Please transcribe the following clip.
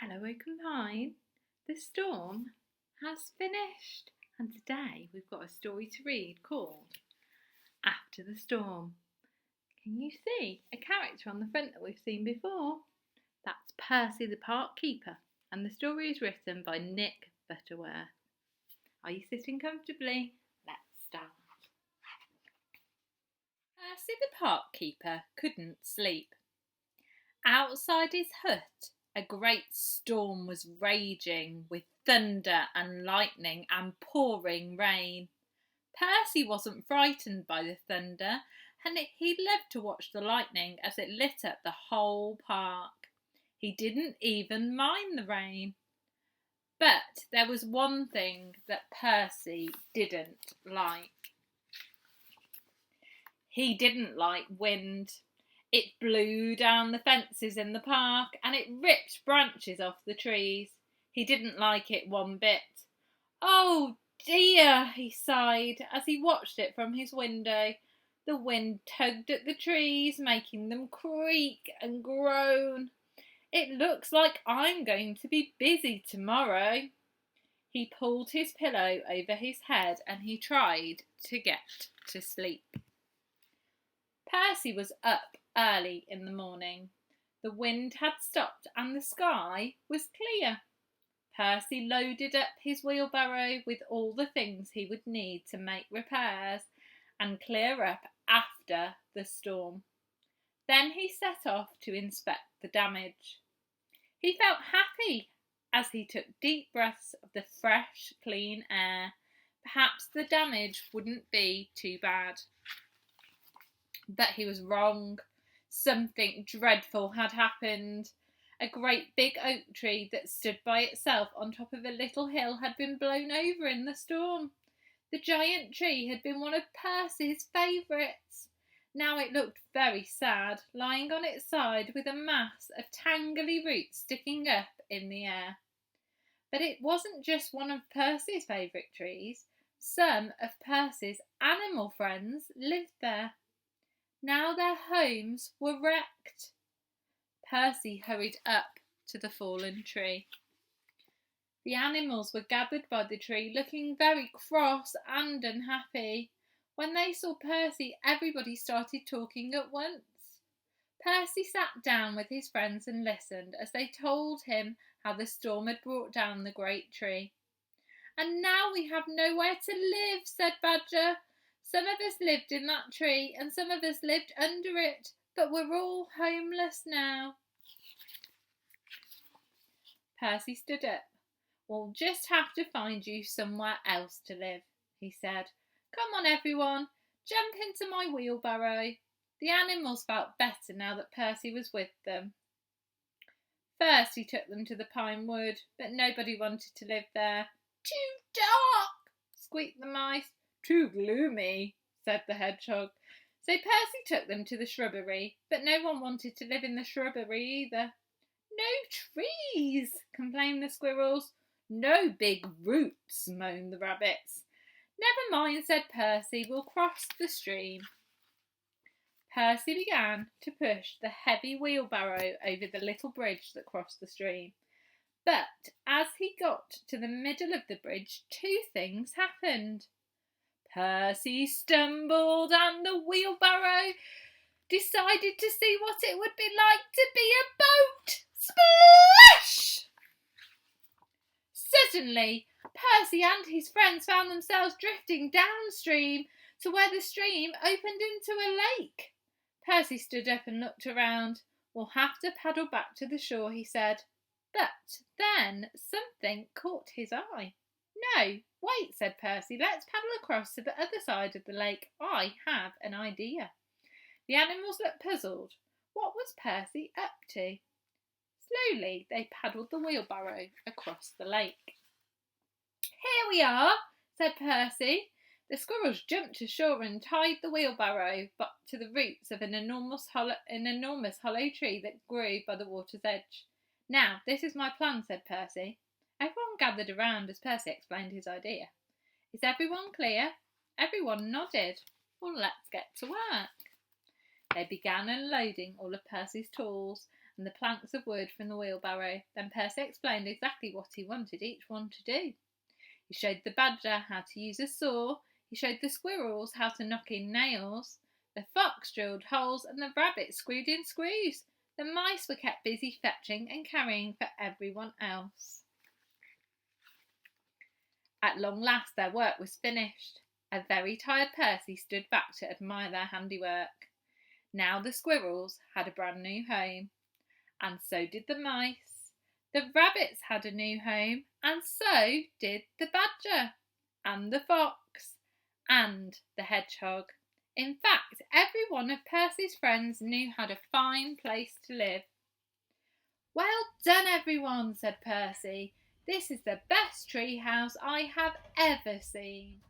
Hello, Oaken Pine. The storm has finished, and today we've got a story to read called After the Storm. Can you see a character on the front that we've seen before? That's Percy the Park Keeper, and the story is written by Nick Butterworth. Are you sitting comfortably? Let's start. Percy the Park Keeper couldn't sleep. Outside his hut, a great storm was raging with thunder and lightning and pouring rain. Percy wasn't frightened by the thunder, and he loved to watch the lightning as it lit up the whole park. He didn't even mind the rain. But there was one thing that Percy didn't like. He didn't like wind. It blew down the fences in the park and it ripped branches off the trees. He didn't like it one bit. Oh dear, he sighed as he watched it from his window. The wind tugged at the trees, making them creak and groan. It looks like I'm going to be busy tomorrow. He pulled his pillow over his head and he tried to get to sleep. Percy was up early in the morning. The wind had stopped and the sky was clear. Percy loaded up his wheelbarrow with all the things he would need to make repairs and clear up after the storm. Then he set off to inspect the damage. He felt happy as he took deep breaths of the fresh, clean air. Perhaps the damage wouldn't be too bad. But he was wrong. Something dreadful had happened. A great big oak tree that stood by itself on top of a little hill had been blown over in the storm. The giant tree had been one of Percy's favourites. Now it looked very sad, lying on its side with a mass of tangly roots sticking up in the air. But it wasn't just one of Percy's favourite trees. Some of Percy's animal friends lived there. Now their homes were wrecked. Percy hurried up to the fallen tree. The animals were gathered by the tree, looking very cross and unhappy. When they saw Percy, everybody started talking at once. Percy sat down with his friends and listened as they told him how the storm had brought down the great tree. "And now we have nowhere to live," said Badger. "Some of us lived in that tree and some of us lived under it, but we're all homeless now." Percy stood up. "We'll just have to find you somewhere else to live," he said. "Come on, everyone, jump into my wheelbarrow." The animals felt better now that Percy was with them. First he took them to the pine wood, but nobody wanted to live there. "Too dark," squeaked the mice. "Too gloomy," said the hedgehog. So Percy took them to the shrubbery, but no one wanted to live in the shrubbery either. "No trees," complained the squirrels. "No big roots," moaned the rabbits. "Never mind," said Percy, "we'll cross the stream." Percy began to push the heavy wheelbarrow over the little bridge that crossed the stream. But as he got to the middle of the bridge, two things happened. Percy stumbled and the wheelbarrow decided to see what it would be like to be a boat. Splash! Suddenly, Percy and his friends found themselves drifting downstream to where the stream opened into a lake. Percy stood up and looked around. "We'll have to paddle back to the shore," he said. But then something caught his eye. "No, wait," said Percy. "Let's paddle across to the other side of the lake. I have an idea." The animals looked puzzled. What was Percy up to? Slowly they paddled the wheelbarrow across the lake. "Here we are," said Percy. The squirrels jumped to shore and tied the wheelbarrow to the roots of an enormous hollow tree that grew by the water's edge. "Now, this is my plan," said Percy. Everyone gathered around as Percy explained his idea. "Is everyone clear?" Everyone nodded. "Well, let's get to work." They began unloading all of Percy's tools and the planks of wood from the wheelbarrow. Then Percy explained exactly what he wanted each one to do. He showed the badger how to use a saw, he showed the squirrels how to knock in nails, the fox drilled holes and the rabbit screwed in screws. The mice were kept busy fetching and carrying for everyone else. At long last their work was finished. A very tired Percy stood back to admire their handiwork. Now the squirrels had a brand new home, and so did the mice. The rabbits had a new home, and so did the badger, and the fox, and the hedgehog. In fact, every one of Percy's friends knew had a fine place to live. "Well done, everyone," said Percy. "This is the best tree house I have ever seen."